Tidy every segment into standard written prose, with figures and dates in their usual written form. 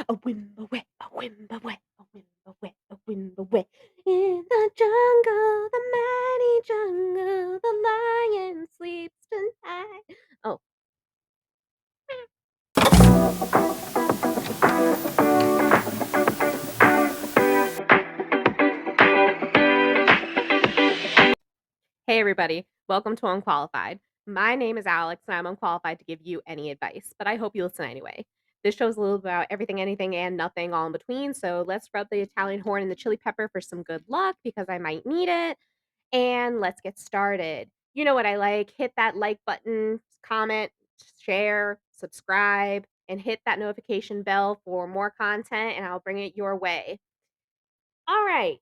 A whimba-wet, a whimba-wet, a whimba-wet, a whimba-wet. In the jungle, the mighty jungle, the lion sleeps tonight. Oh, hey everybody, welcome to Unqualified. My name is Alex, and I'm unqualified to give you any advice, but I hope you listen anyway. This show's a little about everything, anything, and nothing all in between, so let's rub the Italian horn and the chili pepper for some good luck because I might need it. And let's get started. You know what I like. Hit that like button, comment, share, subscribe, and hit that notification bell for more content, and I'll bring it your way. All right.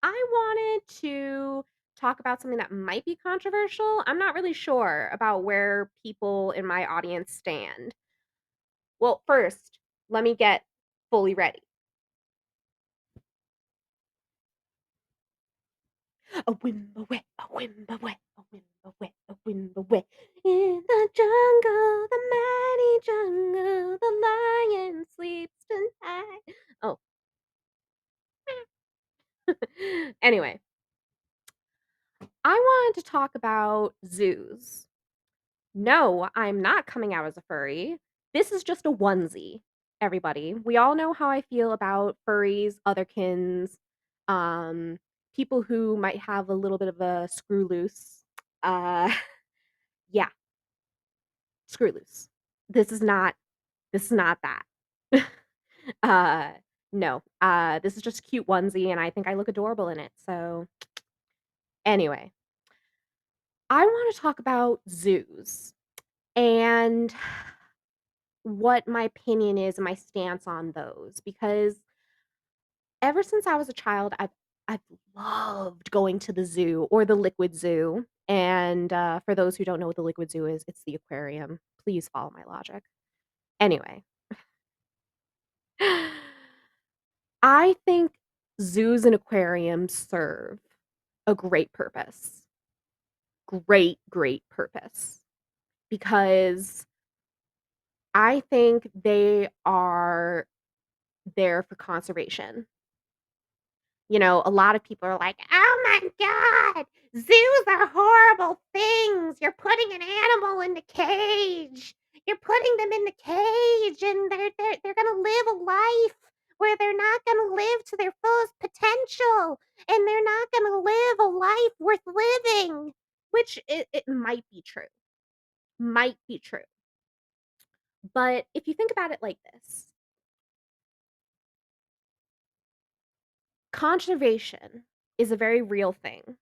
I wanted to talk about something that might be controversial. I'm not really sure about where people in my audience stand. Well, first, let me get fully ready. A whimba-wet, a whimba-wet, a whimba-wet, a whimba-wet. In the jungle, the mighty jungle, the lion sleeps tonight. Oh, anyway, I wanted to talk about zoos. No, I'm not coming out as a furry. This is just a onesie, everybody. We all know how I feel about furries, otherkins, um, people who might have a little bit of a screw loose. Uh, yeah, screw loose. This is not this is not that. Uh, no. This is just a cute onesie, and I think I look adorable in it. So, anyway, I want to talk about zoos and what my opinion is and my stance on those because ever since I was a child, I've loved going to the zoo or the liquid zoo. And for those who don't know what the liquid zoo is, it's the aquarium. Please follow my logic. Anyway, I think zoos and aquariums serve a great purpose. Great, great purpose. Because I think they are there for conservation. You know, a lot of people are like, "Oh my god, zoos are horrible things. You're putting an animal in the cage. You're putting them in the cage, and they're gonna live a life where they're not gonna live to their fullest potential, and they're not gonna live a life worth living." Which it might be true. Might be true. But if you think about it like this, conservation is a very real thing,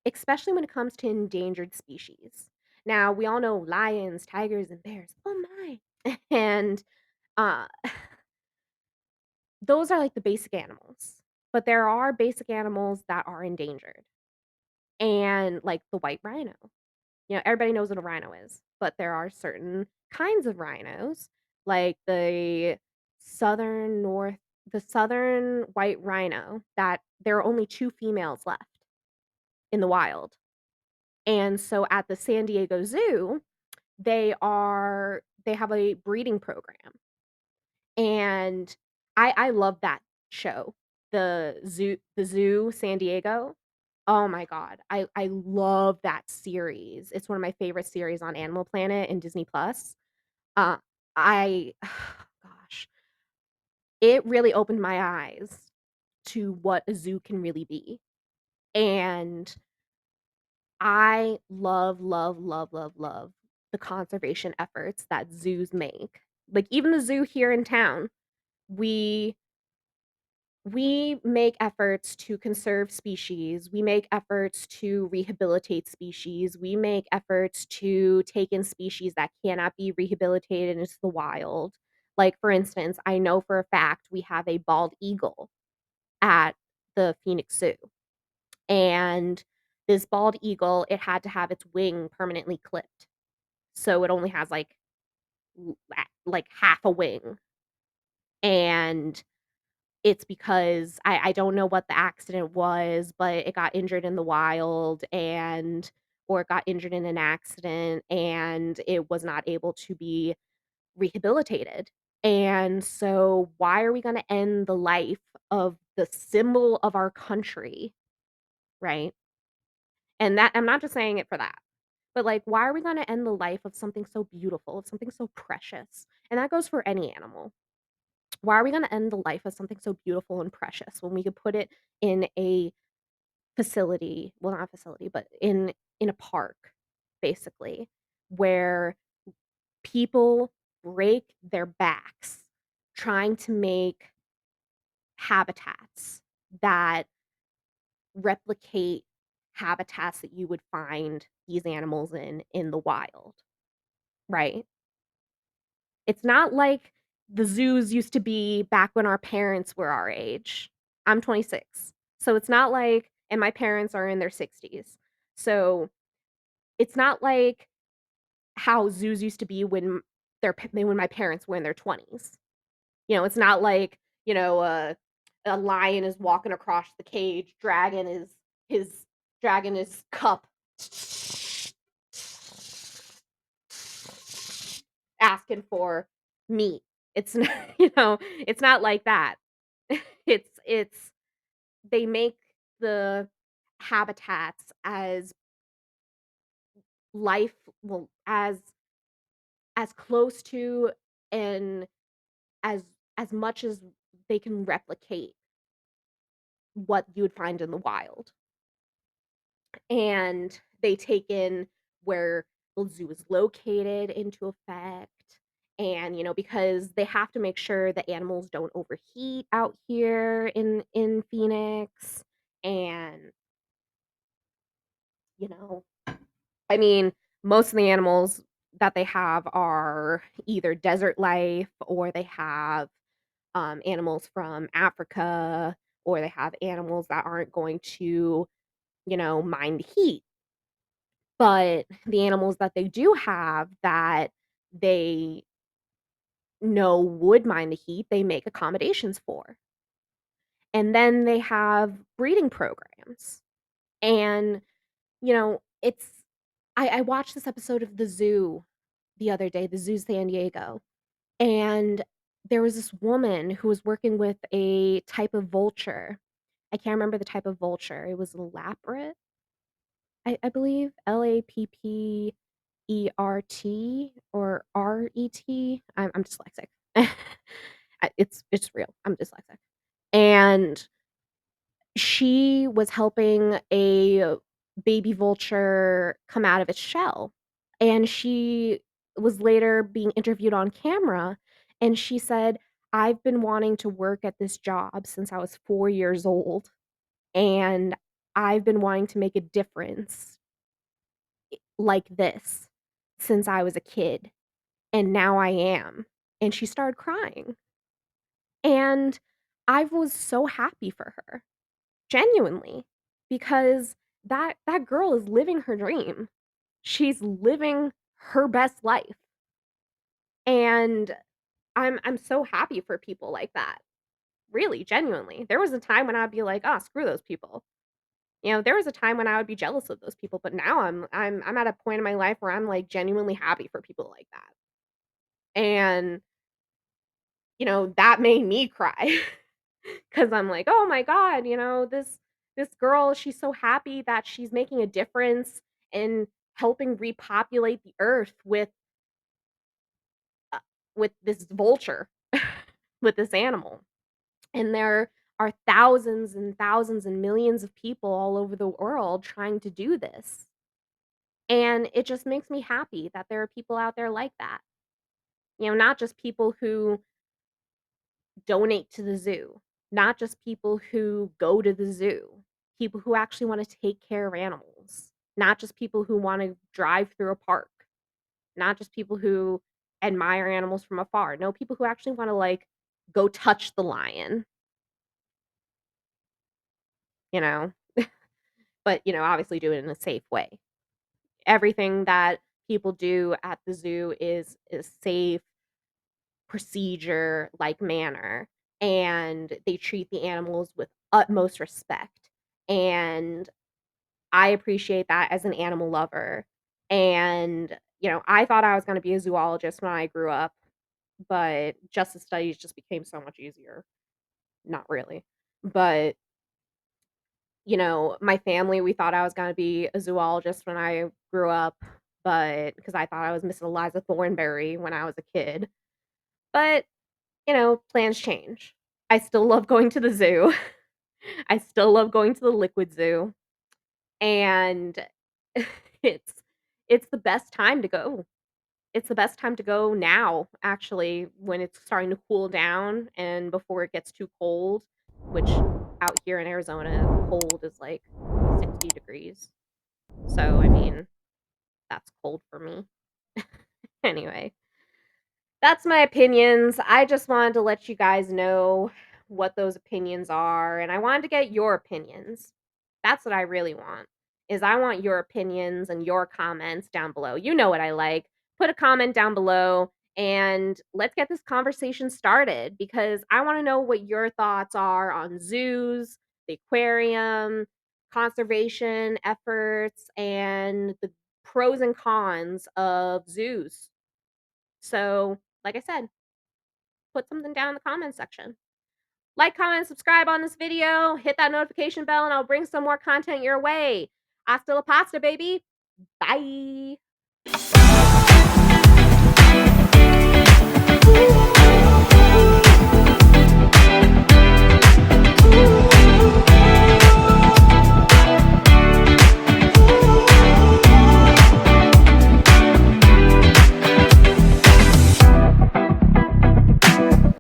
especially when it comes to endangered species. Now, we all know lions, tigers, and bears. Oh my. And uh, those are like the basic animals. But there are basic animals that are endangered. And like the white rhino. You know, everybody knows what a rhino is, but there are certain kinds of rhinos, like southern north, the southern white rhino, that there are only two females left in the wild. And so at the San Diego Zoo, they have a breeding program. And I love that show. The Zoo San Diego. Oh my god. I love that series. It's one of my favorite series on Animal Planet and Disney Plus. Uh I gosh, it really opened my eyes to what a zoo can really be. And I love, love, love, love, love the conservation efforts that zoos make. Like even the zoo here in town, we we make efforts to conserve species. We make efforts to rehabilitate species. We make efforts to take in species that cannot be rehabilitated into the wild. Like for instance, I know for a fact we have a bald eagle at the Phoenix Zoo. And this bald eagle, it had to have its wing permanently clipped. So it only has like half a wing. And it's because I don't know what the accident was, but it got injured in the wild or it got injured in an accident and it was not able to be rehabilitated. And so why are we gonna end the life of the symbol of our country, right? And that I'm not just saying it for that, but, like, why are we gonna end the life of something so beautiful, of something so precious? And that goes for any animal. Why are we gonna end the life of something so beautiful and precious when we could put it in a facility, well, not a facility, but in a park, basically, where people break their backs trying to make habitats that replicate habitats that you would find these animals in the wild, right? It's not like the zoos used to be back when our parents were our age. I'm 26. So it's not like and my parents are in their 60s. So it's not like how zoos used to be when my parents were in their 20s. It's not like, a lion is walking across the cage, his dragging his cup, asking for meat. It's not, it's not like that. It's they make the habitats as life well, as close to and as as much as they can replicate what you would find in the wild. And they take in where the zoo is located into effect. And, because they have to make sure the animals don't overheat out here in Phoenix. And, you know, I mean, most of the animals that they have are either desert life or they have animals from Africa or they have animals that aren't going to, mind the heat. But the animals that they do have that they know would mind the heat, they make accommodations for. And then they have breeding programs. And, it's I watched this episode of The Zoo the other day, The Zoo San Diego, and there was this woman who was working with a type of vulture. I can't remember the type of vulture. It was a lapret, I believe, Lapert or RET. I'm dyslexic. It's real. I'm dyslexic. And she was helping a baby vulture come out of its shell. And she was later being interviewed on camera, and she said, "I've been wanting to work at this job since I was 4 years old, and I've been wanting to make a difference like this since I was a kid, and now I am." And she started crying. And I was so happy for her, genuinely, because that girl is living her dream. She's living her best life, and I'm so happy for people like that. Really, genuinely. There was a time when I'd be like, "Oh, screw those people." There was a time when I would be jealous of those people, but now I'm at a point in my life where I'm, like, genuinely happy for people like that. And, that made me cry because 'cause I'm like, "Oh my god, this girl, she's so happy that she's making a difference in helping repopulate the earth uh, with this vulture, with this animal." And there are thousands and thousands and millions of people all over the world trying to do this. And it just makes me happy that there are people out there like that. Not just people who donate to the zoo, not just people who go to the zoo, people who actually want to take care of animals, not just people who want to drive through a park, not just people who admire animals from afar. No, people who actually want to like go touch the lion, you know, but obviously do it in a safe way. Everything that people do at the zoo is safe, procedure like manner, and they treat the animals with utmost respect. And I appreciate that as an animal lover. And I thought I was going to be a zoologist when I grew up. but justice studies just became so much easier. Not really. But, my family, we thought I was gonna be a zoologist when I grew up, but because I thought I was Miss Eliza Thornberry when I was a kid. But, plans change. I still love going to the zoo. I still love going to the liquid zoo, and it's it's the best time to go. It's the best time to go now, actually, when it's starting to cool down and before it gets too cold, which out here in Arizona, cold is like 60 degrees. So, I mean, that's cold for me. Anyway, that's my opinions. I just wanted to let you guys know what those opinions are, and I wanted to get your opinions. That's what I really want. Is I want your opinions and your comments down below. You know what I like. Put a comment down below and let's get this conversation started because I want to know what your thoughts are on zoos, the aquarium, conservation efforts, and the pros and cons of zoos. So, like I said, put something down in the comment section. Like, comment, subscribe on this video, hit that notification bell, and I'll bring some more content your way. Hasta la pasta, baby. Bye.